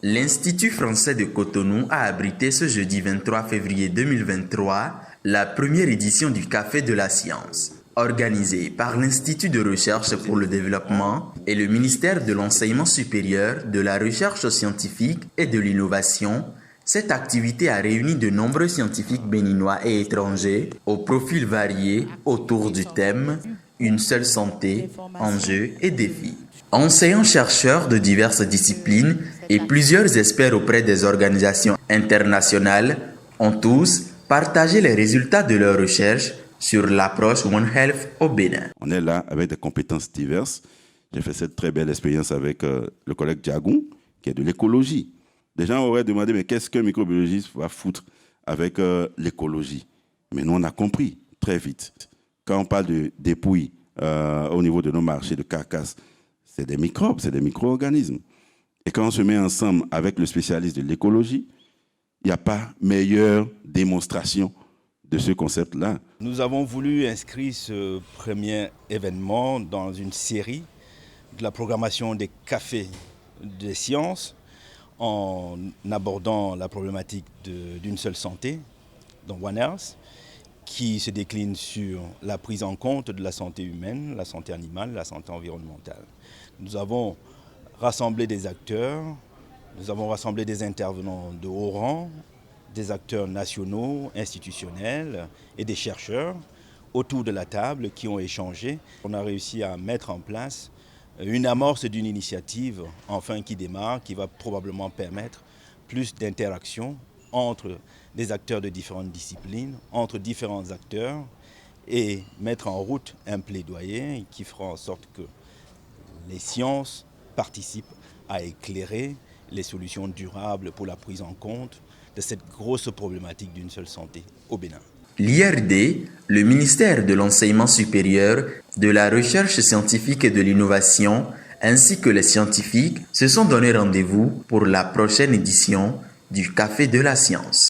L'Institut français de Cotonou a abrité ce jeudi 23 février 2023 la première édition du Café de la Science. Organisée par l'Institut de recherche pour le développement et le ministère de l'Enseignement supérieur, de la recherche scientifique et de l'innovation, cette activité a réuni de nombreux scientifiques béninois et étrangers aux profils variés autour du thème « Une seule santé, enjeux et défis ». Enseignants-chercheurs de diverses disciplines et plusieurs experts auprès des organisations internationales ont tous partagé les résultats de leurs recherches sur l'approche One Health au Bénin. On est là avec des compétences diverses. J'ai fait cette très belle expérience avec le collègue Diagoun, qui est de l'écologie. Des gens auraient demandé, mais qu'est-ce qu'un microbiologiste va foutre avec l'écologie? Mais nous, on a compris très vite. Quand on parle de dépouilles au niveau de nos marchés de carcasses, c'est des microbes, c'est des micro-organismes. Et quand on se met ensemble avec le spécialiste de l'écologie, il n'y a pas meilleure démonstration de ce concept-là. Nous avons voulu inscrire ce premier événement dans une série de la programmation des cafés des sciences en abordant la problématique d'une seule santé, dans One Health, qui se décline sur la prise en compte de la santé humaine, la santé animale, la santé environnementale. Nous avons rassemblé des acteurs, nous avons rassemblé des intervenants de haut rang, des acteurs nationaux, institutionnels et des chercheurs autour de la table qui ont échangé. On a réussi à mettre en place une amorce d'une initiative enfin qui démarre, qui va probablement permettre plus d'interaction entre des acteurs de différentes disciplines, entre différents acteurs et mettre en route un plaidoyer qui fera en sorte que les sciences participent à éclairer les solutions durables pour la prise en compte de cette grosse problématique d'une seule santé au Bénin. L'IRD, le ministère de l'Enseignement supérieur, de la Recherche scientifique et de l'Innovation, ainsi que les scientifiques, se sont donné rendez-vous pour la prochaine édition du Café de la Science.